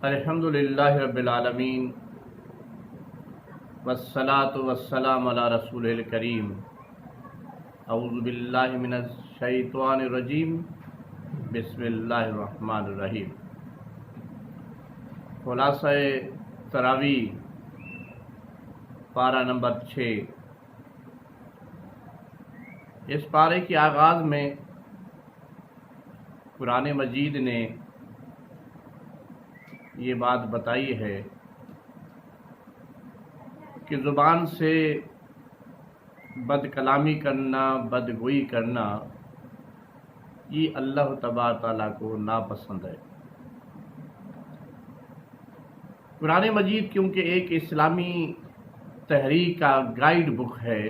الحمدللہ رب العالمین والصلاة والسلام علی رسول الکریم اعوذ باللہ من الشیطان الرجیم بسم اللہ الرحمن الرحیم۔ خلاصہ تراویح پارہ نمبر 6۔ اس پارے کے آغاز میں قرآن مجید نے یہ بات بتائی ہے کہ زبان سے بد کلامی کرنا، بدگوئی کرنا، یہ اللہ تبارک تعالیٰ کو ناپسند ہے۔ قرآن مجید کیونکہ ایک اسلامی تحریک کا گائیڈ بک ہے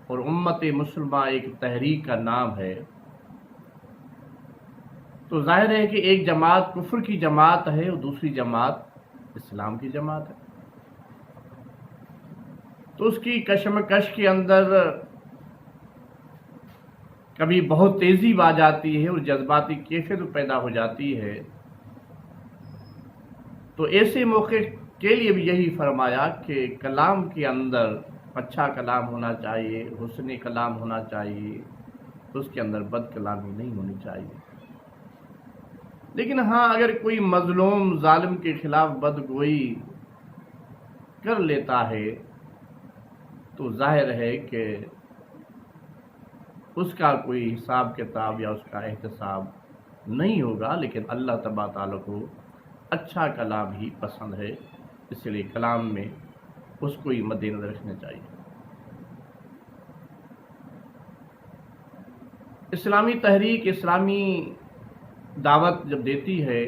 اور امت مسلمہ ایک تحریک کا نام ہے، تو ظاہر ہے کہ ایک جماعت کفر کی جماعت ہے اور دوسری جماعت اسلام کی جماعت ہے، تو اس کی کشمکش کے اندر کبھی بہت تیزی آ جاتی ہے اور جذباتی کیفیت پیدا ہو جاتی ہے۔ تو ایسے موقع کے لیے بھی یہی فرمایا کہ کلام کے اندر اچھا کلام ہونا چاہیے، حسن کلام ہونا چاہیے، اس کے اندر بد کلامی نہیں ہونی چاہیے۔ لیکن ہاں، اگر کوئی مظلوم ظالم کے خلاف بدگوئی کر لیتا ہے تو ظاہر ہے کہ اس کا کوئی حساب کتاب یا اس کا احتساب نہیں ہوگا، لیکن اللہ تبارک تعالیٰ کو اچھا کلام ہی پسند ہے، اس لیے کلام میں اس کو ہی مد نظر رکھنا چاہیے۔ اسلامی تحریک اسلامی دعوت جب دیتی ہے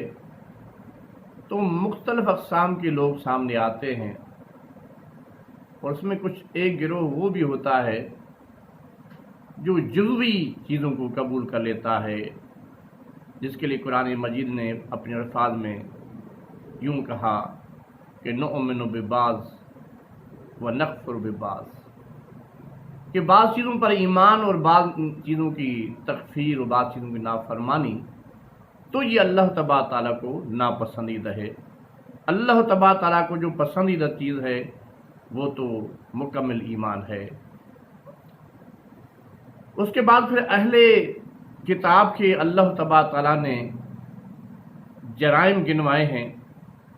تو مختلف اقسام کے لوگ سامنے آتے ہیں، اور اس میں کچھ ایک گروہ وہ بھی ہوتا ہے جو جزوی چیزوں کو قبول کر لیتا ہے، جس کے لیے قرآن مجید نے اپنے الفاظ میں یوں کہا کہ نؤمن ببعض ونکفر ببعض، کہ بعض چیزوں پر ایمان اور بعض چیزوں کی تکفیر اور بعض چیزوں کی نافرمانی، تو یہ اللہ تبارک تعالیٰ کو ناپسندیدہ ہے۔ اللہ تبارک تعالیٰ کو جو پسندیدہ چیز ہے وہ تو مکمل ایمان ہے۔ اس کے بعد پھر اہل کتاب کے اللہ تبارک تعالیٰ نے جرائم گنوائے ہیں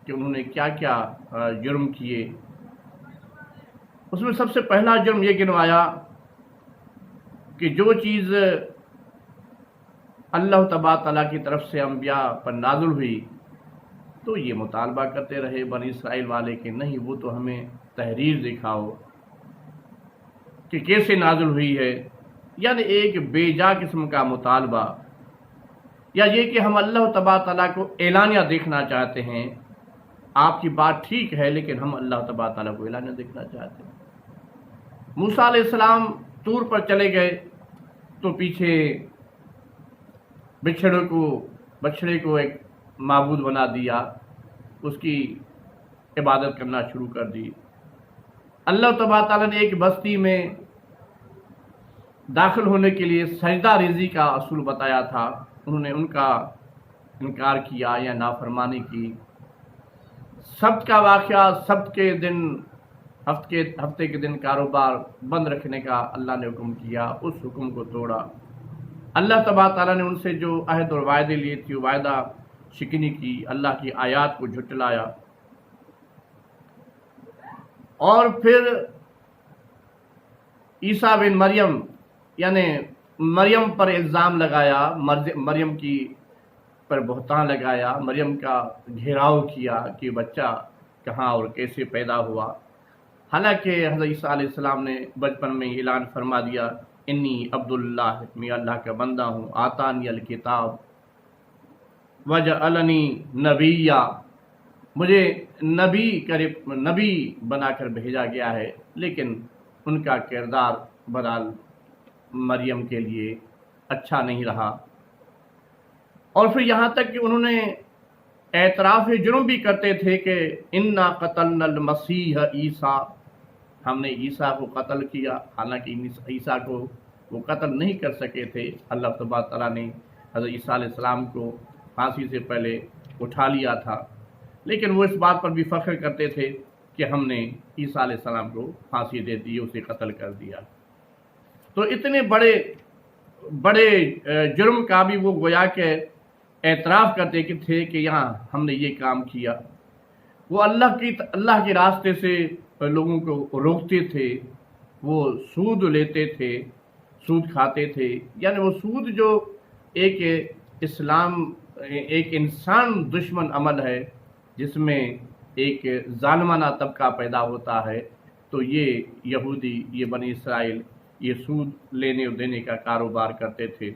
کہ انہوں نے کیا کیا جرم کیے۔ اس میں سب سے پہلا جرم یہ گنوایا کہ جو چیز اللہ تبارک تعالیٰ کی طرف سے انبیاء پر نازل ہوئی تو یہ مطالبہ کرتے رہے بنی اسرائیل والے کہ نہیں، وہ تو ہمیں تحریر دکھاؤ کہ کیسے نازل ہوئی ہے، یعنی ایک بے جا قسم کا مطالبہ، یا یہ کہ ہم اللہ تبارک تعالیٰ کو اعلانیہ دیکھنا چاہتے ہیں۔ آپ کی بات ٹھیک ہے، لیکن ہم اللہ تبارک تعالیٰ کو اعلانیہ دیکھنا چاہتے ہیں۔ موسیٰ علیہ السلام طور پر چلے گئے تو پیچھے بچڑے کو ایک معبود بنا دیا، اس کی عبادت کرنا شروع کر دی۔ اللہ تبارک تعالیٰ نے ایک بستی میں داخل ہونے کے لیے سجدہ ریزی کا اصول بتایا تھا، انہوں نے ان کا انکار کیا یا نافرمانی کی۔ سبت کا واقعہ، سبت کے دن، ہفتے کے دن کاروبار بند رکھنے کا اللہ نے حکم کیا، اس حکم کو توڑا۔ اللہ تبارک تعالیٰ نے ان سے جو عہد اور وعدے لیے تھے وعدہ شکنی کی، اللہ کی آیات کو جھٹلایا، اور پھر عیسیٰ بن مریم یعنی مریم پر الزام لگایا، مریم کی پر بہتان لگایا، مریم کا گھیراؤ کیا کہ بچہ کہاں اور کیسے پیدا ہوا، حالانکہ حضرت عیسیٰ علیہ السلام نے بچپن میں اعلان فرما دیا، انی عبداللہ، میں اللہ کا بندہ ہوں، آتانی الکتاب وجعلنی نبیّا، مجھے نبی بنا کر بھیجا گیا ہے۔ لیکن ان کا کردار بہرحال مریم کے لیے اچھا نہیں رہا، اور پھر یہاں تک کہ انہوں نے اعتراف جرم بھی کرتے تھے کہ انا قتلنا المسیح عیسیٰ، ہم نے عیسیٰ کو قتل کیا، حالانکہ عیسیٰ کو وہ قتل نہیں کر سکے تھے۔ اللہ تبارک تعالیٰ نے حضرت عیسیٰ علیہ السلام کو پھانسی سے پہلے اٹھا لیا تھا، لیکن وہ اس بات پر بھی فخر کرتے تھے کہ ہم نے عیسیٰ علیہ السلام کو پھانسی دے دی، اسے قتل کر دیا۔ تو اتنے بڑے بڑے جرم کا بھی وہ گویا کہ اعتراف کرتے تھے کہ یہاں ہم نے یہ کام کیا۔ وہ اللہ کے راستے سے لوگوں کو روکتے تھے، وہ سود لیتے تھے، سود کھاتے تھے، یعنی وہ سود جو ایک ایک انسان دشمن عمل ہے، جس میں ایک ظالمانہ طبقہ پیدا ہوتا ہے، تو یہ یہودی، یہ بنی اسرائیل، یہ سود لینے اور دینے کا کاروبار کرتے تھے۔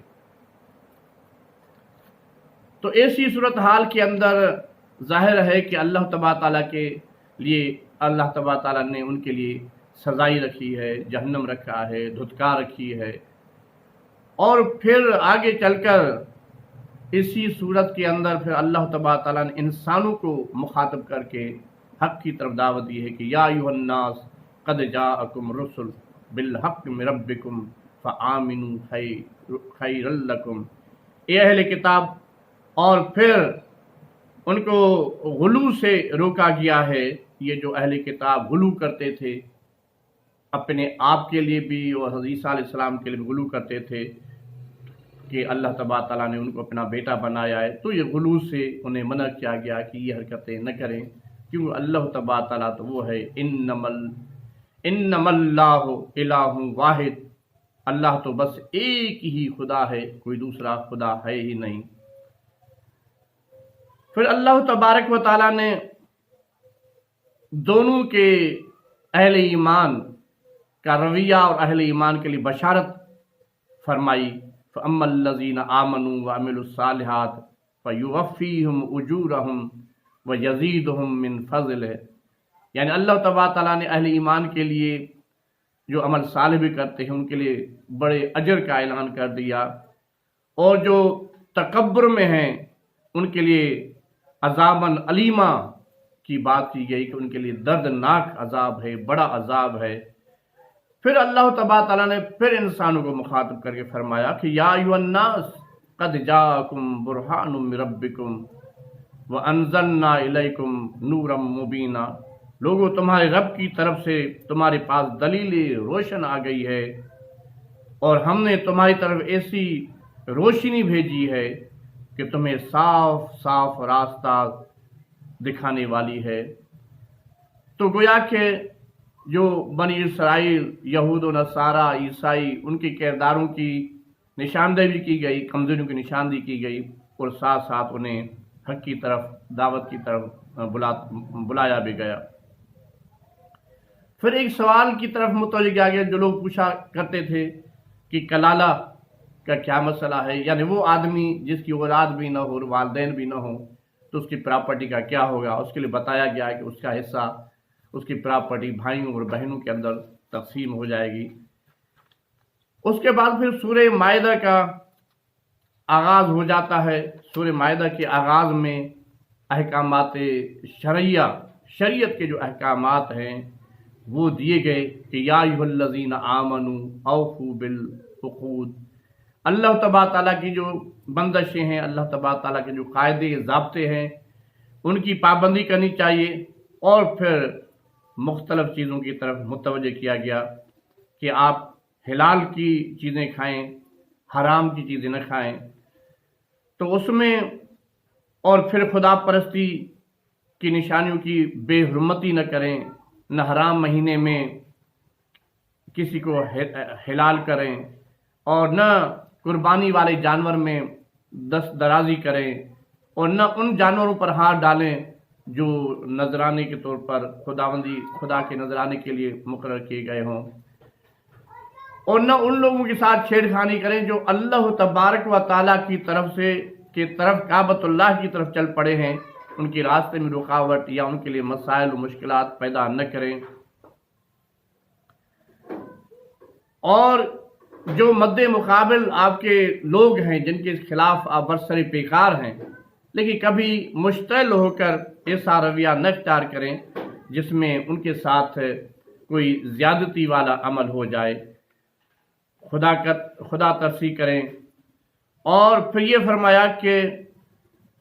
تو ایسی صورتحال کے اندر ظاہر ہے کہ اللہ تبارک تعالیٰ کے لیے، اللہ تبارک تعالیٰ نے ان کے لیے سزائی رکھی ہے، جہنم رکھا ہے، دھتکار رکھی ہے۔ اور پھر آگے چل کر اسی صورت کے اندر پھر اللہ تبارک تعالیٰ نے انسانوں کو مخاطب کر کے حق کی طرف دعوت دی ہے کہ یا ایھا الناس قد جاءکم رسل بالحق من ربکم فآمنوا خیر لکم، اے اہل کتاب۔ اور پھر ان کو غلو سے روکا گیا ہے۔ یہ جو اہل کتاب غلو کرتے تھے، اپنے آپ کے لیے بھی اور حضرت عیسیٰ علیہ السلام کے لیے بھی غلو کرتے تھے کہ اللہ تبارک تعالیٰ نے ان کو اپنا بیٹا بنایا ہے، تو یہ غلو سے انہیں منع کیا گیا کہ یہ حرکتیں نہ کریں، کیونکہ اللہ تبارک تعالیٰ تو وہ ہے انما اللہ الہ واحد، اللہ تو بس ایک ہی خدا ہے، کوئی دوسرا خدا ہے ہی نہیں۔ پھر اللہ تبارک و تعالیٰ نے دونوں کے اہل ایمان کا رویہ اور اہل ایمان کے لیے بشارت فرمائی، فَأَمَّا الَّذِينَ آمَنُوا وَعَمِلُوا الصَّالِحَاتِ فَيُوَفِّيهِمْ أُجُورَهُمْ وَيَزِيدُهُم مِّن فَضْلِهِ، یعنی اللہ تبارک تعالیٰ نے اہل ایمان کے لیے جو عمل صالح بھی کرتے ہیں ان کے لیے بڑے اجر کا اعلان کر دیا، اور جو تکبر میں ہیں ان کے لیے عذاباً علیمہ کی بات کی گئی کہ ان کے لیے دردناک عذاب ہے، بڑا عذاب ہے۔ پھر اللہ تبارک تعالیٰ نے پھر انسانوں کو مخاطب کر کے فرمایا کہ یا ایھا الناس قد جاءکم برہان من ربکم وانزلنا الیکم نورا مبینا، لوگوں تمہارے رب کی طرف سے تمہارے پاس دلیل روشن آ گئی ہے، اور ہم نے تمہاری طرف ایسی روشنی بھیجی ہے کہ تمہیں صاف صاف راستہ دکھانے والی ہے۔ تو گویا کہ جو بنی اسرائیل، یہود و نصارہ، عیسائی، ان کے کرداروں کی نشاندہی کی گئی، کمزوریوں کی نشاندہی کی گئی، اور ساتھ ساتھ انہیں حق کی طرف، دعوت کی طرف بلایا بھی گیا۔ پھر ایک سوال کی طرف متوجہ کیا گیا، جو لوگ پوچھا کرتے تھے کہ کلالہ کا کیا مسئلہ ہے، یعنی وہ آدمی جس کی اولاد بھی نہ ہو اور والدین بھی نہ ہوں تو اس کی پراپرٹی کا کیا ہوگا۔ اس کے لیے بتایا گیا کہ اس کا حصہ، اس کی پراپرٹی بھائیوں اور بہنوں کے اندر تقسیم ہو جائے گی۔ اس کے بعد پھر سورہ مائدہ کا آغاز ہو جاتا ہے۔ سورہ مائدہ کے آغاز میں احکامات شرعیہ، شریعت کے جو احکامات ہیں وہ دیے گئے کہ یا ایھا الذین آمنوا اوفوا بالعقود، اللہ تبارک تعالیٰ کی جو بندشیں ہیں، اللہ تبارک تعالیٰ کے جو قاعدے ضابطے ہیں ان کی پابندی کرنی چاہیے۔ اور پھر مختلف چیزوں کی طرف متوجہ کیا گیا کہ آپ حلال کی چیزیں کھائیں، حرام کی چیزیں نہ کھائیں۔ تو اس میں اور پھر خدا پرستی کی نشانیوں کی بے حرمتی نہ کریں، نہ حرام مہینے میں کسی کو حلال کریں، اور نہ قربانی والے جانور میں دست درازی کریں، اور نہ ان جانوروں پر ہاتھ ڈالیں جو نذرانے کے طور پر خدا کے نذرانے کے لیے مقرر کیے گئے ہوں، اور نہ ان لوگوں کے ساتھ چھیڑ خانی کریں جو اللہ تبارک و تعالیٰ کی طرف کعبۃ اللہ کی طرف چل پڑے ہیں، ان کے راستے میں رکاوٹ یا ان کے لیے مسائل و مشکلات پیدا نہ کریں۔ اور جو مد مقابل آپ کے لوگ ہیں جن کے خلاف آپ برسر پیکار ہیں، لیکن کبھی مشتعل ہو کر ایسا رویہ نہ اختیار کریں جس میں ان کے ساتھ کوئی زیادتی والا عمل ہو جائے، خدا ترسی کریں۔ اور پھر یہ فرمایا کہ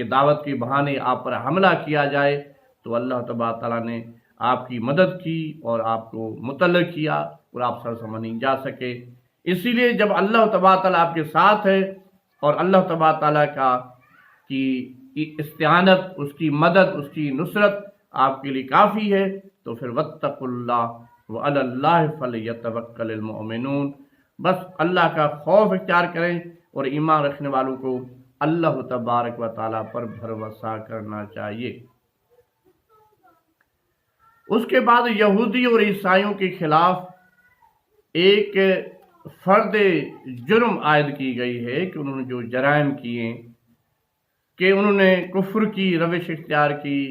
کہ دعوت کے بہانے آپ پر حملہ کیا جائے، تو اللہ تبارک تعالیٰ نے آپ کی مدد کی اور آپ کو مطلع کیا اور آپ سرزمہ نہیں جا سکے۔ اسی لیے جب اللہ تبارک تعالیٰ آپ کے ساتھ ہے اور اللہ تبارک تعالیٰ کی استعانت، اس کی مدد، اس کی نصرت آپ کے لیے کافی ہے، تو پھر واتقوا اللہ وعلی اللہ فلیتوکل المؤمنون، بس اللہ کا خوف اختیار کریں اور ایمان رکھنے والوں کو اللہ تبارک و تعالیٰ پر بھروسہ کرنا چاہیے۔ اس کے بعد یہودی اور عیسائیوں کے خلاف ایک فرد جرم عائد کی گئی ہے کہ انہوں نے جو جرائم کیے، کہ انہوں نے کفر کی روش اختیار کی،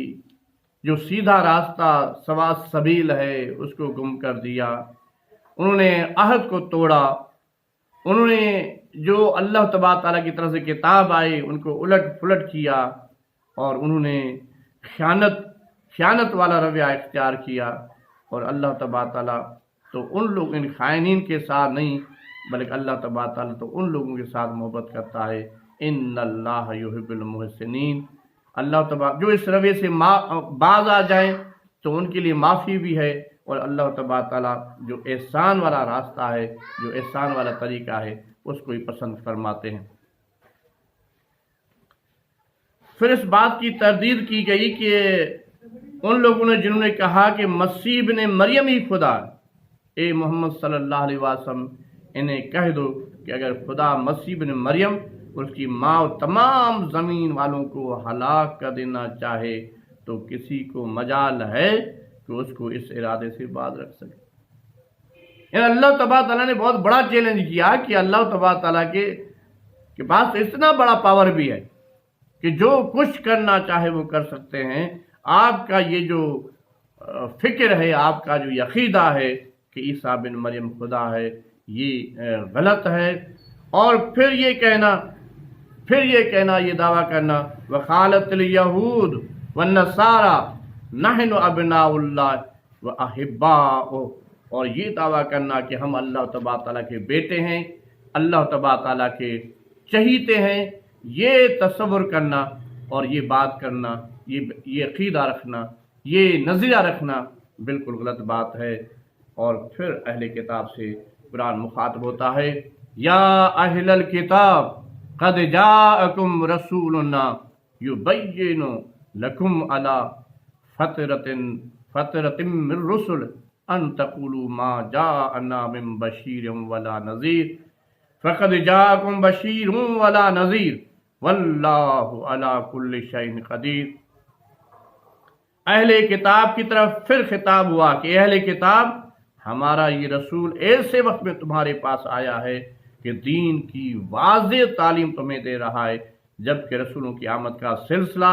جو سیدھا راستہ سوا سبیل ہے اس کو گم کر دیا، انہوں نے عہد کو توڑا، انہوں نے جو اللہ تبارک تعالیٰ کی طرف سے کتاب آئی ان کو الٹ پلٹ کیا، اور انہوں نے خیانت والا رویہ اختیار کیا۔ اور اللہ تبارک تعالیٰ تو ان خائنین کے ساتھ نہیں، بلکہ اللہ تبارک تعالیٰ تو ان لوگوں کے ساتھ محبت کرتا ہے۔ ان اللہ یحب المحسنین، اللہ تبارک جو اس رویے سے باز آ جائیں تو ان کے لیے معافی بھی ہے، اور اللہ تبارک تعالیٰ جو احسان والا راستہ ہے، جو احسان والا طریقہ ہے، اس کو ہی پسند فرماتے ہیں۔ پھر اس بات کی تردید کی گئی کہ ان لوگوں نے جنہوں نے کہا کہ مسیح ابن مریم ہی خدا، اے محمد صلی اللہ علیہ وسلم انہیں کہہ دو کہ اگر خدا مسیح ابن مریم اور اس کی ماں اور تمام زمین والوں کو ہلاک کر دینا چاہے تو کسی کو مجال ہے کہ اس کو اس ارادے سے باز رکھ سکے۔ یعنی اللہ تبارک تعالیٰ نے بہت بڑا چیلنج کیا کہ اللہ تبارک تعالیٰ کے پاس اتنا بڑا پاور بھی ہے کہ جو کچھ کرنا چاہے وہ کر سکتے ہیں۔ آپ کا یہ جو فکر ہے، آپ کا جو عقیدہ ہے کہ عیسیٰ بن مریم خدا ہے، یہ غلط ہے۔ اور پھر یہ کہنا، یہ دعویٰ کرنا وقالت الیہود والنصارى نحن ابناء اللہ واحباؤہ، اور یہ دعویٰ کرنا کہ ہم اللہ تبارک تعالیٰ کے بیٹے ہیں، اللہ تبارک تعالیٰ کے چہیتے ہیں، یہ تصور کرنا اور یہ بات کرنا، یہ عقیدہ رکھنا، یہ نظریہ رکھنا بالکل غلط بات ہے۔ اور پھر اہل کتاب سے قرآن مخاطب ہوتا ہے، یا اہل الکتاب قد جاءکم رسولنا یبین لکم علی فترۃ من رسل ان تقولوا ما جاءنا من بشیر ولا نذیر فقد جاءکم بشیر ولا نذیر واللہ علی کل شیء قدیر۔ اہل کتاب کی طرف پھر خطاب ہوا کہ اہل کتاب، ہمارا یہ رسول ایسے وقت میں تمہارے پاس آیا ہے کہ دین کی واضح تعلیم تمہیں دے رہا ہے، جبکہ رسولوں کی آمد کا سلسلہ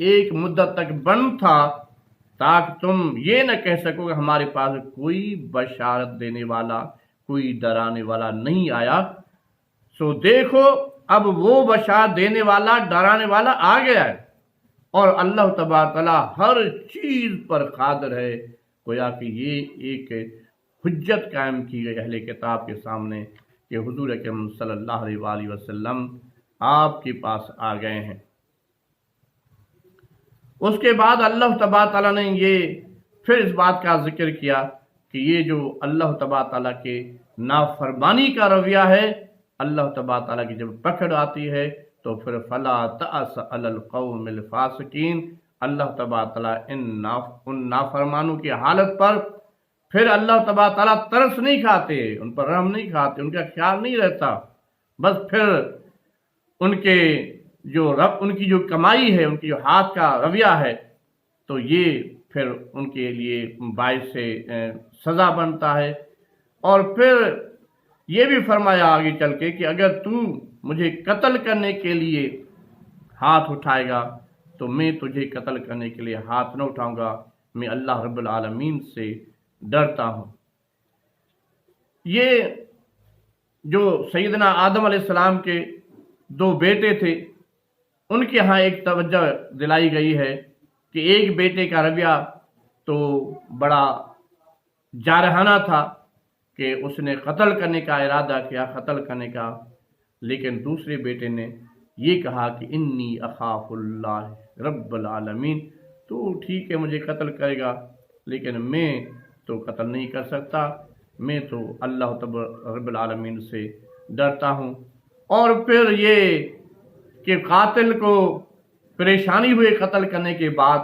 ایک مدت تک بند تھا تاکہ تم یہ نہ کہہ سکو کہ ہمارے پاس کوئی بشارت دینے والا، کوئی ڈرانے والا نہیں آیا۔ سو دیکھو اب وہ بشارت دینے والا، ڈرانے والا آ گیا ہے، اور اللہ تبارک تعالیٰ ہر چیز پر قادر ہے۔ گویا کہ یہ ایک حجت قائم کی گئی اہل کتاب کے سامنے کہ حضور اکرم صلی اللہ علیہ وآلہ وسلم آپ کے پاس آ گئے ہیں۔ اس کے بعد اللہ تبارک تعالیٰ نے یہ پھر اس بات کا ذکر کیا کہ یہ جو اللہ تبارک تعالیٰ کے نافرمانی کا رویہ ہے، اللہ تبارک تعالیٰ کی جب پکڑ آتی ہے تو پھر فلا تأس علی القوم الفاسقین، اللہ تبارک تعالیٰ ان نافرمانوں کی حالت پر پھر اللہ تبارک تعالیٰ ترس نہیں کھاتے، ان پر رحم نہیں کھاتے، ان کا خیال نہیں رہتا، بس پھر ان کی جو کمائی ہے، ان کی جو ہاتھ کا رویہ ہے، تو یہ پھر ان کے لیے باعث سے سزا بنتا ہے۔ اور پھر یہ بھی فرمایا آگے چل کے کہ اگر تو مجھے قتل کرنے کے لیے ہاتھ اٹھائے گا تو میں تجھے قتل کرنے کے لیے ہاتھ نہ اٹھاؤں گا، میں اللہ رب العالمین سے ڈرتا ہوں۔ یہ جو سیدنا آدم علیہ السلام کے 2 بیٹے تھے، ان کے ہاں ایک توجہ دلائی گئی ہے کہ ایک بیٹے کا رویہ تو بڑا جارحانہ تھا کہ اس نے قتل کرنے کا ارادہ کیا، قتل کرنے کا، لیکن دوسرے بیٹے نے یہ کہا کہ انی اخاف اللہ رب العالمین، تو ٹھیک ہے مجھے قتل کرے گا لیکن میں تو قتل نہیں کر سکتا، میں تو اللہ رب العالمین سے ڈرتا ہوں۔ اور پھر یہ کہ قاتل کو پریشانی ہوئی قتل کرنے کے بعد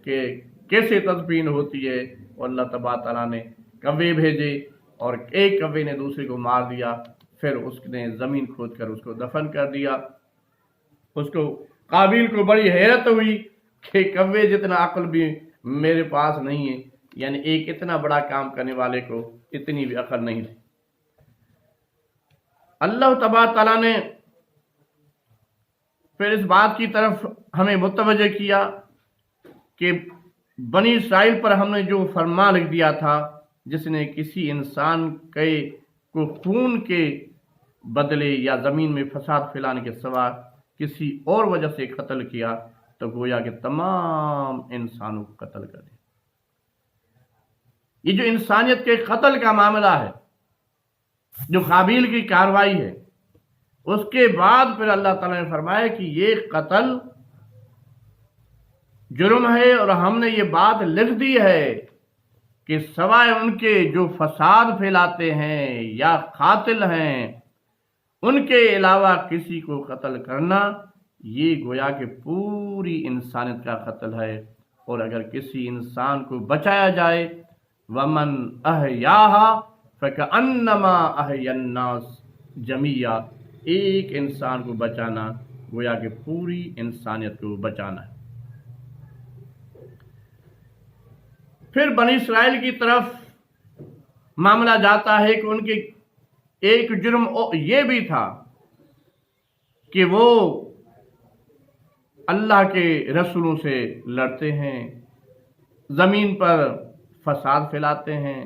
کہ کیسے تدفین ہوتی ہے، اور اللہ تبارک تعالیٰ نے کوے بھیجے اور ایک کوے نے دوسرے کو مار دیا، پھر اس نے زمین کھود کر اس کو دفن کر دیا۔ اس کو قابیل کو بڑی حیرت ہوئی کہ کوے جتنا عقل بھی میرے پاس نہیں ہے، یعنی ایک اتنا بڑا کام کرنے والے کو اتنی بھی عقل نہیں تھی۔ اللہ تبارک تعالیٰ نے پھر اس بات کی طرف ہمیں متوجہ کیا کہ بنی اسرائیل پر ہم نے جو فرمان لکھ دیا تھا، جس نے کسی انسان کو خون کے بدلے یا زمین میں فساد پھیلانے کے سوا کسی اور وجہ سے قتل کیا تو گویا کہ تمام انسانوں کو قتل کر دیا۔ یہ جو انسانیت کے قتل کا معاملہ ہے، جو قابیل کی کارروائی ہے، اس کے بعد پھر اللہ تعالیٰ نے فرمایا کہ یہ قتل جرم ہے، اور ہم نے یہ بات لکھ دی ہے کہ سوائے ان کے جو فساد پھیلاتے ہیں یا قاتل ہیں، ان کے علاوہ کسی کو قتل کرنا یہ گویا کہ پوری انسانیت کا قتل ہے۔ اور اگر کسی انسان کو بچایا جائے، وَمَنْ أَحْيَاهَا فَكَأَنَّمَا أَحْيَا النَّاسَ جَمِيعًا، ایک انسان کو بچانا گویا کہ پوری انسانیت کو بچانا ہے۔ پھر بنی اسرائیل کی طرف معاملہ جاتا ہے کہ ان کے ایک جرم یہ بھی تھا کہ وہ اللہ کے رسولوں سے لڑتے ہیں، زمین پر فساد پھیلاتے ہیں،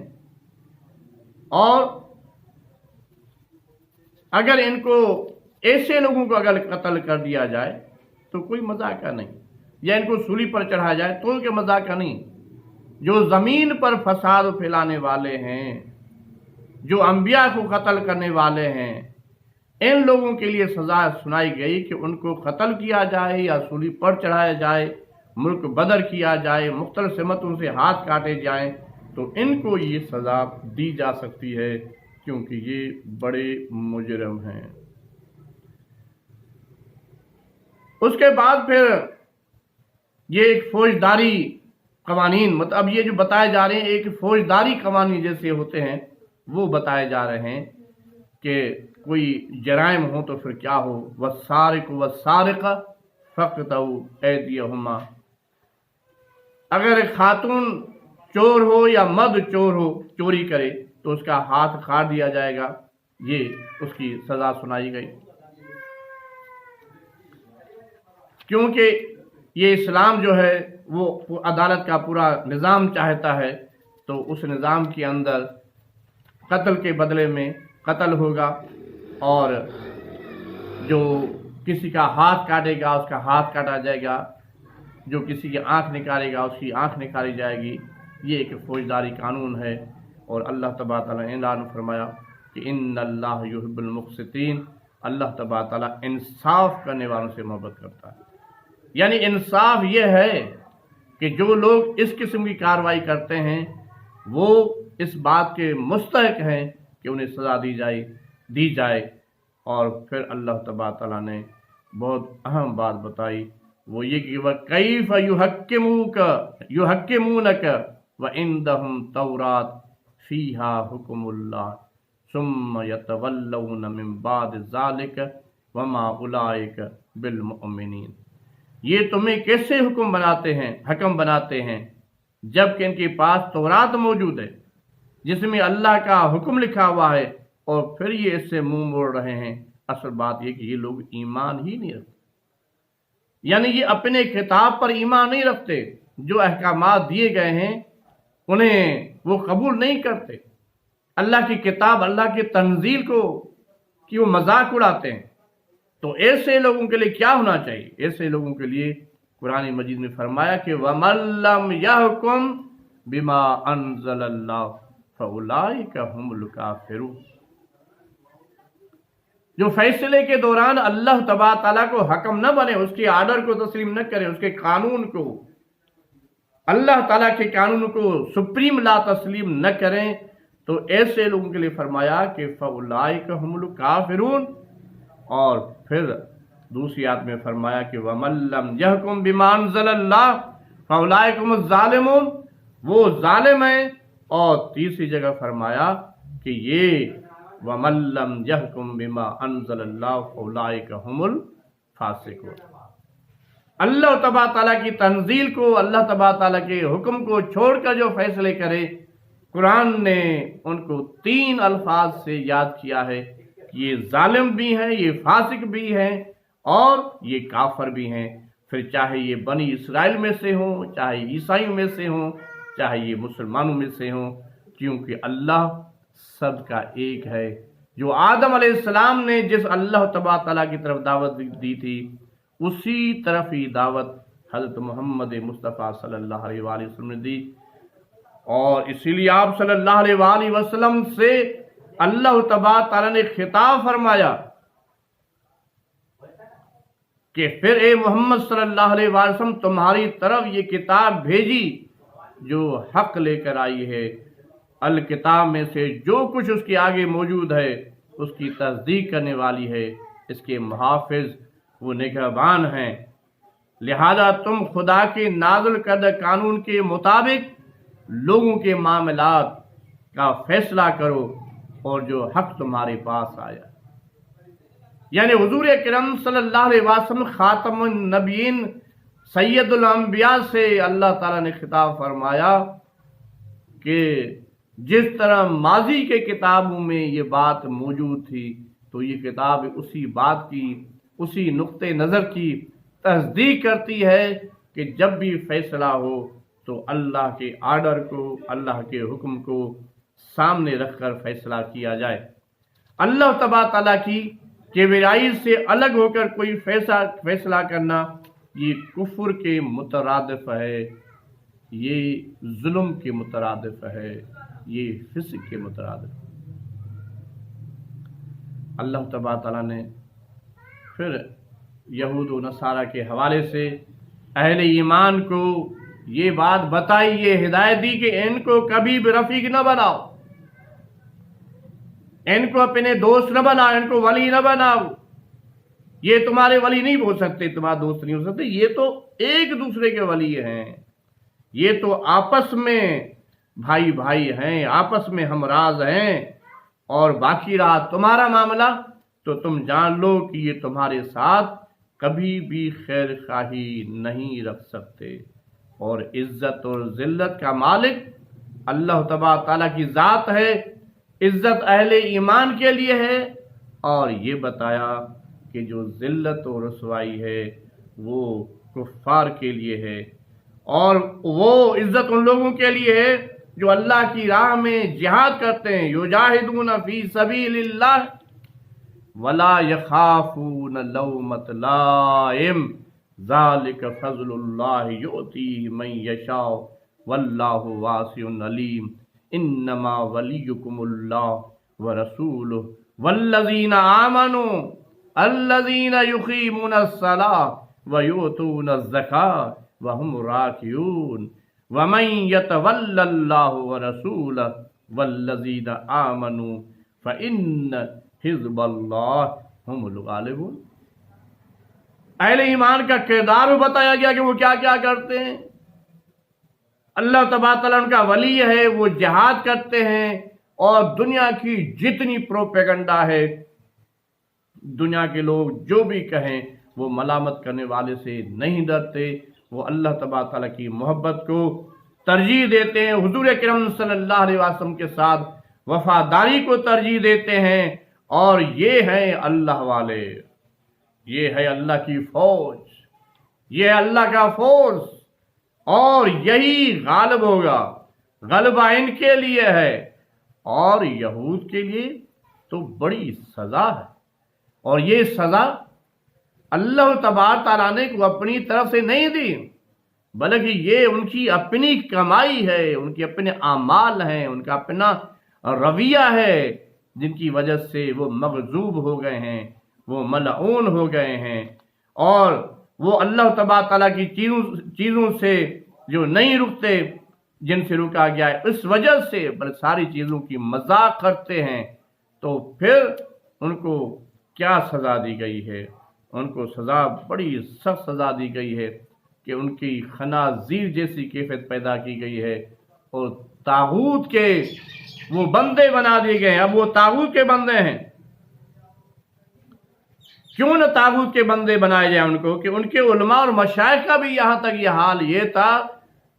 اور اگر ان کو ایسے لوگوں کو اگر قتل کر دیا جائے تو کوئی مذاق کا نہیں، یا ان کو سولی پر چڑھایا جائے تو ان کے مذاق کا نہیں۔ جو زمین پر فساد پھیلانے والے ہیں، جو انبیاء کو قتل کرنے والے ہیں، ان لوگوں کے لیے سزا سنائی گئی کہ ان کو قتل کیا جائے یا سولی پر چڑھایا جائے، ملک بدر کیا جائے، مختلف سمتوں سے ہاتھ کاٹے جائیں، تو ان کو یہ سزا دی جا سکتی ہے کیونکہ یہ بڑے مجرم ہیں۔ اس کے بعد پھر یہ ایک فوجداری قوانین، مطلب یہ جو بتائے جا رہے ہیں ایک فوجداری قوانین جیسے ہوتے ہیں وہ بتائے جا رہے ہیں کہ کوئی جرائم ہو تو پھر کیا ہو، والسارق والسارق فاقطعوا ایدیہما، اگر خاتون چور ہو یا مرد چور ہو، چوری کرے تو اس کا ہاتھ کاٹ دیا جائے گا، یہ اس کی سزا سنائی گئی۔ کیونکہ یہ اسلام جو ہے وہ عدالت کا پورا نظام چاہتا ہے، تو اس نظام کے اندر قتل کے بدلے میں قتل ہوگا، اور جو کسی کا ہاتھ کاٹے گا اس کا ہاتھ کاٹا جائے گا، جو کسی کی آنکھ نکالے گا اس کی آنکھ نکالی جائے گی۔ یہ ایک فوجداری قانون ہے، اور اللہ تبارک تعالیٰ نے اعلان فرمایا کہ ان اللہ یحب المقسطین، اللہ تبارک تعالیٰ انصاف کرنے والوں سے محبت کرتا ہے۔ یعنی انصاف یہ ہے کہ جو لوگ اس قسم کی کارروائی کرتے ہیں وہ اس بات کے مستحق ہیں کہ انہیں سزا دی جائے۔ اور پھر اللہ تبارک تعالیٰ نے بہت اہم بات بتائی، وہ یہ کہ وَكَيْفَ يُحَكِّمُونَكَ وَعِندَهُمْ تَوْرَاتٌ فِيهَا حُكْمُ اللَّهِ ثُمَّ يَتَوَلَّوْنَ مِن بَعْدِ ذَلِكَ وَمَا أُولَٰئِكَ بِالْمُؤْمِنِينَ، یہ تمہیں کیسے حکم بناتے ہیں جبکہ ان کے پاس تورات موجود ہے جس میں اللہ کا حکم لکھا ہوا ہے، اور پھر یہ اس سے منہ موڑ رہے ہیں۔ اصل بات یہ کہ یہ لوگ ایمان ہی نہیں رکھتے، یعنی یہ اپنے کتاب پر ایمان نہیں رکھتے، جو احکامات دیے گئے ہیں انہیں وہ قبول نہیں کرتے، اللہ کی کتاب، اللہ کی تنزیل کو کہ وہ مذاق اڑاتے ہیں۔ تو ایسے لوگوں کے لیے کیا ہونا چاہیے؟ ایسے لوگوں کے لیے قرآن مجید میں فرمایا کہ وَمَن لَّمْ يَحْكُم بِمَا أَنزَلَ اللَّهُ فَأُولَٰئِكَ هُمُ الْكَافِرُونَ، جو فیصلے کے دوران اللہ تبارک تعالیٰ کو حکم نہ بنے، اس کے آرڈر کو تسلیم نہ کریں، اس کے قانون کو، اللہ تعالیٰ کے قانون کو سپریم لا تسلیم نہ کریں، تو ایسے لوگوں کے لیے فرمایا کہ فَأُولَٰئِکَ هُمُ الْکَافِرُونَ، اور پھر دوسری آیت میں فرمایا کہ وَمَن لَّمْ يَحْكُم بِمَا أَنزَلَ اللَّهُ فَأُولَٰئِکَ هُمُ الظَّالِمُونَ، وہ ظالم ہیں۔ اور تیسری جگہ فرمایا کہ یہ وَمَن لَّمْ يَحْكُم بِمَا أَنزَلَ اللَّهُ فَأُولَٰئِکَ هُمُ الْفَاسِقُونَ۔ اللہ تبارک تعالیٰ کی تنزیل کو، اللہ تبارک تعالیٰ کے حکم کو چھوڑ کر جو فیصلے کرے، قرآن نے ان کو 3 الفاظ سے یاد کیا ہے کہ یہ ظالم بھی ہیں، یہ فاسق بھی ہیں، اور یہ کافر بھی ہیں۔ پھر چاہے یہ بنی اسرائیل میں سے ہوں، چاہے عیسائیوں میں سے ہوں، چاہے یہ مسلمانوں میں سے ہوں، کیونکہ اللہ سب کا ایک ہے۔ جو آدم علیہ السلام نے جس اللہ تبارک تعالیٰ کی طرف دعوت دی تھی، اسی طرف ہی دعوت حضرت محمد مصطفیٰ صلی اللہ علیہ وآلہ وسلم نے دی، اور اسی لیے آپ صلی اللہ علیہ وآلہ وسلم سے اللہ تبارک تعالیٰ نے خطاب فرمایا کہ پھر اے محمد صلی اللہ علیہ وآلہ وسلم تمہاری طرف یہ کتاب بھیجی جو حق لے کر آئی ہے، الکتاب میں سے جو کچھ اس کے آگے موجود ہے اس کی تصدیق کرنے والی ہے، اس کے محافظ وہ نگہبان ہیں، لہذا تم خدا کے نازل کردہ قانون کے مطابق لوگوں کے معاملات کا فیصلہ کرو، اور جو حق تمہارے پاس آیا، یعنی حضور اکرم صلی اللہ علیہ وسلم خاتم النبیین سید الانبیاء سے اللہ تعالیٰ نے خطاب فرمایا کہ جس طرح ماضی کے کتابوں میں یہ بات موجود تھی، تو یہ کتاب اسی بات کی، اسی نقطۂ نظر کی تصدیق کرتی ہے کہ جب بھی فیصلہ ہو تو اللہ کے آرڈر کو، اللہ کے حکم کو سامنے رکھ کر فیصلہ کیا جائے۔ اللہ تبارک تعالیٰ کی کبریائی سے الگ ہو کر کوئی فیصلہ کرنا یہ کفر کے مترادف ہے، یہ ظلم کے مترادف ہے، یہ فسق کے مترادف ہے۔ اللہ تبارک تعالیٰ نے پھر یہود و نصارہ کے حوالے سے اہل ایمان کو یہ بات بتائی، یہ ہدایت دی کہ ان کو کبھی بھی رفیق نہ بناؤ، ان کو اپنے دوست نہ بناؤ، ان کو ولی نہ بناؤ، یہ تمہارے ولی نہیں ہو سکتے، تمہارے دوست نہیں ہو سکتے، یہ تو ایک دوسرے کے ولی ہیں، یہ تو آپس میں بھائی بھائی ہیں، آپس میں ہمراز ہیں، اور باقی رہا تمہارا معاملہ تو تم جان لو کہ یہ تمہارے ساتھ کبھی بھی خیر خواہی نہیں رکھ سکتے۔ اور عزت اور ذلت کا مالک اللہ تبارک تعالیٰ کی ذات ہے، عزت اہل ایمان کے لیے ہے، اور یہ بتایا کہ جو ذلت و رسوائی ہے وہ کفار کے لیے ہے، اور وہ عزت ان لوگوں کے لیے ہے جو اللہ کی راہ میں جہاد کرتے ہیں، یجاہدون فی سبیل اللہ ولا یخافون لومۃ لائم ذالک فضل اللہ یؤتیہ من یشاء واللہ واسع علیم انما ولیکم اللہ ورسولہ والذین آمنوا الذین یقیمون الصلاۃ ویؤتون الزکاۃ وہم راکعون ومن یتول اللہ ورسولہ والذین آمنوا فإن حزب اللہ ہم الغالبون۔ اہل ایمان کا کردار بھی بتایا گیا کہ وہ کیا کیا کرتے ہیں۔ اللہ تبارک تعالیٰ ان کا ولی ہے، وہ جہاد کرتے ہیں، اور دنیا کی جتنی پروپیگنڈا ہے، دنیا کے لوگ جو بھی کہیں وہ ملامت کرنے والے سے نہیں ڈرتے، وہ اللہ تبارک تعالیٰ کی محبت کو ترجیح دیتے ہیں، حضور اکرم صلی اللہ علیہ وسلم کے ساتھ وفاداری کو ترجیح دیتے ہیں، اور یہ ہیں اللہ والے، یہ ہے اللہ کی فوج، یہ ہے اللہ کا فورس، اور یہی غالب ہوگا، غلبہ ان کے لیے ہے۔ اور یہود کے لیے تو بڑی سزا ہے، اور یہ سزا اللہ تبارک تعالیٰ نے کو اپنی طرف سے نہیں دی، بلکہ یہ ان کی اپنی کمائی ہے، ان کے اپنے اعمال ہیں، ان کا اپنا رویہ ہے، جن کی وجہ سے وہ مغضوب ہو گئے ہیں، وہ ملعون ہو گئے ہیں، اور وہ اللہ تبارک تعالیٰ کی چیزوں سے جو نہیں رکتے، جن سے رکا گیا ہے، اس وجہ سے بلکہ ساری چیزوں کی مذاق کرتے ہیں، تو پھر ان کو کیا سزا دی گئی ہے؟ ان کو سزا بڑی سخت سزا دی گئی ہے کہ ان کی خنازیر جیسی کیفیت پیدا کی گئی ہے، اور طاغوت کے وہ بندے بنا دیے گئے ہیں۔ اب وہ طاغوت کے بندے ہیں، کیوں نہ طاغوت کے بندے بنائے جائیں ان کو، کہ ان کے علماء اور مشائخ کا بھی یہاں تک یہ حال یہ تھا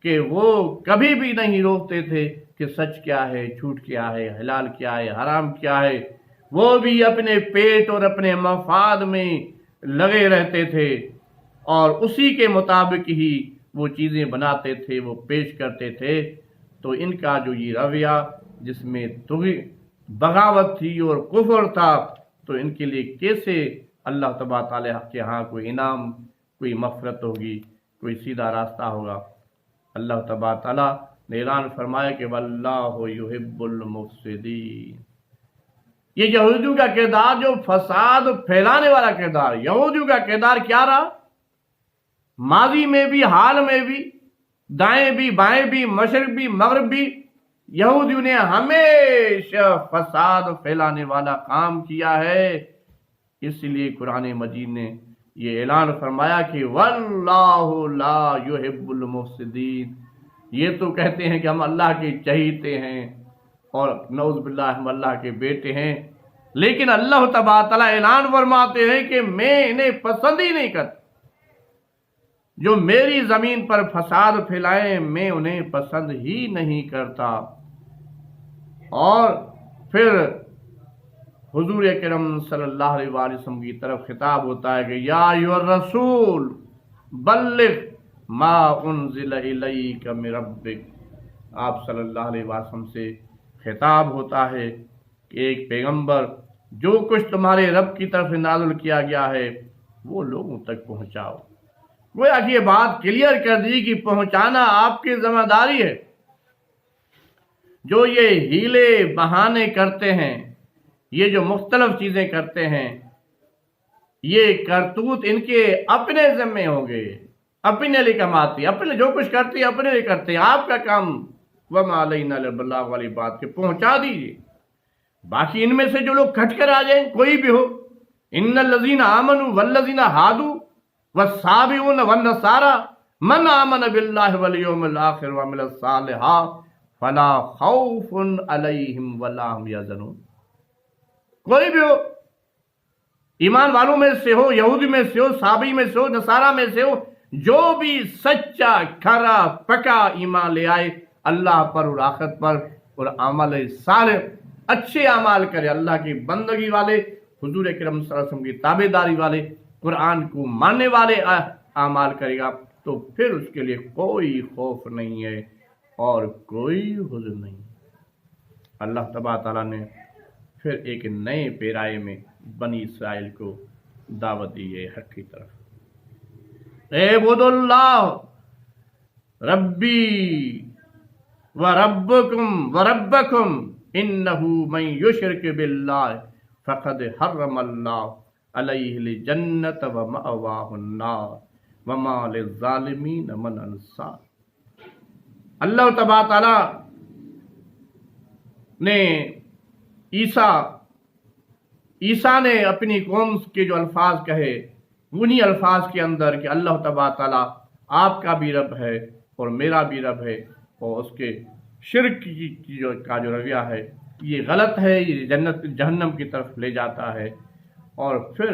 کہ وہ کبھی بھی نہیں روکتے تھے کہ سچ کیا ہے، جھوٹ کیا ہے، حلال کیا ہے، حرام کیا ہے۔ وہ بھی اپنے پیٹ اور اپنے مفاد میں لگے رہتے تھے، اور اسی کے مطابق ہی وہ چیزیں بناتے تھے، وہ پیش کرتے تھے۔ تو ان کا جو یہ رویہ جس میں بغاوت تھی اور کفر تھا، تو ان کے لیے کیسے اللہ تبارک تعالیٰ کے ہاں کوئی انعام، کوئی مغفرت ہوگی، کوئی سیدھا راستہ ہوگا؟ اللہ تبارک تعالیٰ نے اعلان فرمایا کہ واللہ یحب المفسدین۔ یہ یہودیوں کا کردار، جو فساد پھیلانے والا کردار، یہودیوں کا کردار کیا رہا؟ ماضی میں بھی، حال میں بھی، دائیں بھی، بائیں بھی، مشرق بھی، مغرب بھی، یہودیوں نے ہمیشہ فساد پھیلانے والا کام کیا ہے۔ اس لیے قرآن مجید نے یہ اعلان فرمایا کہ واللہ لا یحب المفسدین۔ یہ تو کہتے ہیں کہ ہم اللہ کے چہیتے ہیں، اور نعوذ باللہ ہم اللہ کے بیٹے ہیں، لیکن اللہ تبارک تعالیٰ اعلان فرماتے ہیں کہ میں انہیں پسند ہی نہیں کرتا۔ جو میری زمین پر فساد پھیلائیں میں انہیں پسند ہی نہیں کرتا۔ اور پھر حضور اکرم صلی اللہ علیہ وسلم کی طرف خطاب ہوتا ہے کہ یا ایھا الرسول بلغ ما انزل الیک من ربک۔ آپ صلی اللہ علیہ وسلم سے خطاب ہوتا ہے کہ ایک پیغمبر، جو کچھ تمہارے رب کی طرف سے نازل کیا گیا ہے وہ لوگوں تک پہنچاؤ۔ گویا کہ یہ بات کلیئر کر دی کہ پہنچانا آپ کی ذمہ داری ہے۔ جو یہ ہیلے بہانے کرتے ہیں، یہ جو مختلف چیزیں کرتے ہیں، یہ کرتوت ان کے اپنے ذمے ہوں گے، اپنے لیے کماتے، اپنے جو کچھ کرتے ہیں اپنے لیے کرتے ہیں۔ آپ کا کام وما علینا الا البلاغ والی بات کے پہنچا دیجیے۔ باقی ان میں سے جو لوگ کھٹ کر آ جائیں، کوئی بھی ہو، ان الذین آمنوا والذین ہادوا والصابئون والنصارى من آمن باللہ والیوم الآخر وعمل صالحا فلا خوف علیہم ولا هم یحزنون۔ کوئی بھی ہو، ایمان والوں میں سے ہو، یہودی میں سے ہو، صابئی میں سے ہو، نصارہ میں سے ہو، جو بھی سچا کھرا پکا ایمان لے آئے اللہ پر اور آخرت پر، اور عمل صالح، اچھے اعمال کرے، اللہ کی بندگی والے، حضور اکرم صلی اللہ علیہ وسلم کی تابع داری والے، قرآن کو ماننے والے اعمال کرے گا، تو پھر اس کے لیے کوئی خوف نہیں ہے اور کوئی حزن نہیں۔ اللہ تبارک تعالیٰ نے پھر ایک نئے پیرائے میں بنی اسرائیل کو دعوت دی ہے حق کی طرف۔ اعبدوا اللہ ربی وربکم وربکم انہ من یشرک باللہ فقد حرم اللہ علیہ الجنۃ ومأواہ النار وما للظالمین من انصار۔ اللہ تبارک تعالیٰ نے عیسیٰ نے اپنی قوم کے جو الفاظ کہے، انہی الفاظ کے اندر کہ اللہ تبارک تعالیٰ آپ کا بھی رب ہے اور میرا بھی رب ہے، اور اس کے شرک کا جو رویہ ہے یہ غلط ہے، یہ جہنم کی طرف لے جاتا ہے۔ اور پھر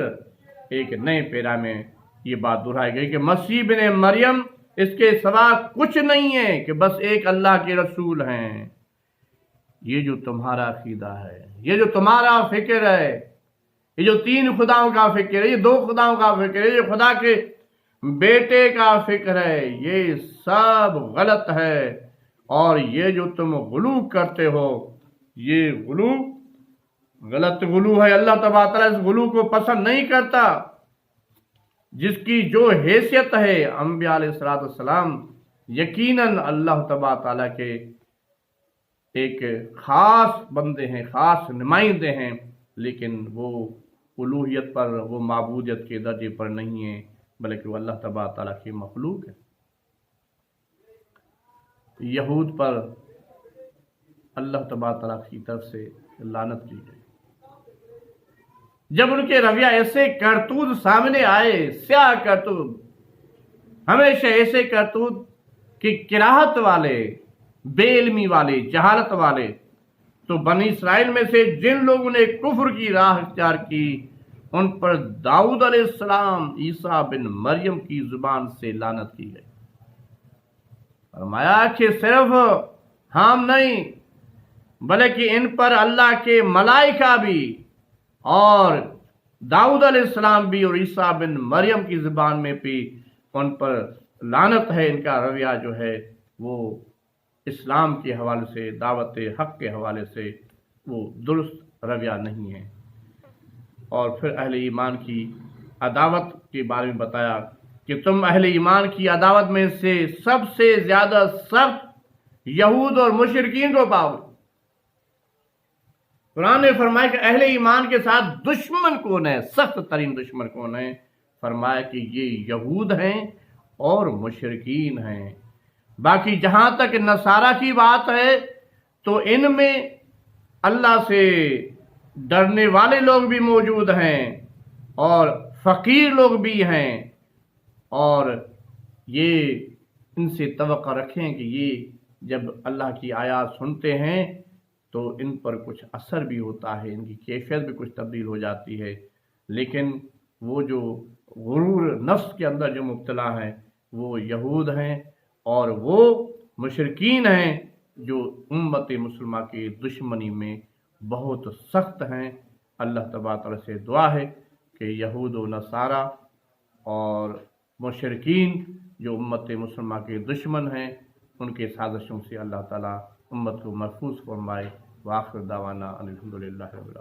ایک نئے پیرا میں یہ بات دہرائی گئی کہ مسیح بن مریم اس کے سوا کچھ نہیں ہے، کہ بس ایک اللہ کے رسول ہیں۔ یہ جو تمہارا عقیدہ ہے، یہ جو تمہارا فکر ہے، یہ جو تین خداؤں کا فکر ہے، یہ دو خداؤں کا فکر ہے، یہ خدا کے بیٹے کا فکر ہے، یہ سب غلط ہے۔ اور یہ جو تم غلو کرتے ہو، یہ غلو غلط غلو ہے۔ اللہ تبارک تعالیٰ اس غلو کو پسند نہیں کرتا۔ جس کی جو حیثیت ہے انبیاء علیہ السلام، یقیناً اللہ تبارک تعالیٰ کے ایک خاص بندے ہیں، خاص نمائندے ہیں، لیکن وہ الوہیت پر، وہ معبودیت کے درجے پر نہیں ہیں، بلکہ وہ اللہ تبارک تعالیٰ کی مخلوق ہے۔ یہود پر اللہ تبارک تعالیٰ کی طرف سے لعنت کی گئی۔ جب ان کے رویہ ایسے کرتوت سامنے آئے، سیاہ کرتوت، ہمیشہ ایسے کرتوت کہ کراہت والے، بے علمی والے، جہالت والے، تو بنی اسرائیل میں سے جن لوگوں نے کفر کی راہ اختیار کی، ان پر داؤد علیہ السلام، عیسیٰ بن مریم کی زبان سے لعنت کی گئی۔ فرمایا کہ صرف ہم نہیں، بلکہ ان پر اللہ کے ملائکہ بھی، اور داؤد علیہ السلام بھی، اور عیسیٰ بن مریم کی زبان میں بھی ان پر لعنت ہے۔ ان کا رویہ جو ہے وہ اسلام کے حوالے سے، دعوت حق کے حوالے سے وہ درست رویہ نہیں ہے۔ اور پھر اہل ایمان کی عداوت کے بارے میں بتایا کہ تم اہل ایمان کی عداوت میں سے سب سے زیادہ سخت یہود اور مشرکین کو پاؤ۔ قرآن نے فرمایا کہ اہل ایمان کے ساتھ دشمن کون ہے، سخت ترین دشمن کون ہے؟ فرمایا کہ یہ یہود ہیں اور مشرکین ہیں۔ باقی جہاں تک نصارہ کی بات ہے تو ان میں اللہ سے ڈرنے والے لوگ بھی موجود ہیں اور فقیر لوگ بھی ہیں، اور یہ ان سے توقع رکھیں کہ یہ جب اللہ کی آیات سنتے ہیں تو ان پر کچھ اثر بھی ہوتا ہے، ان کی کیفیت بھی کچھ تبدیل ہو جاتی ہے، لیکن وہ جو غرور نفس کے اندر جو مبتلا ہیں وہ یہود ہیں، اور وہ مشرکین ہیں جو امت مسلمہ کی دشمنی میں بہت سخت ہیں۔ اللہ تبارک تعالیٰ سے دعا ہے کہ یہود و نصارہ اور مشرکین جو امت مسلمہ کے دشمن ہیں، ان کے سازشوں سے اللہ تعالیٰ امت کو محفوظ فرمائے۔ وآخر دعوانا ان الحمدللہ رب العالمین۔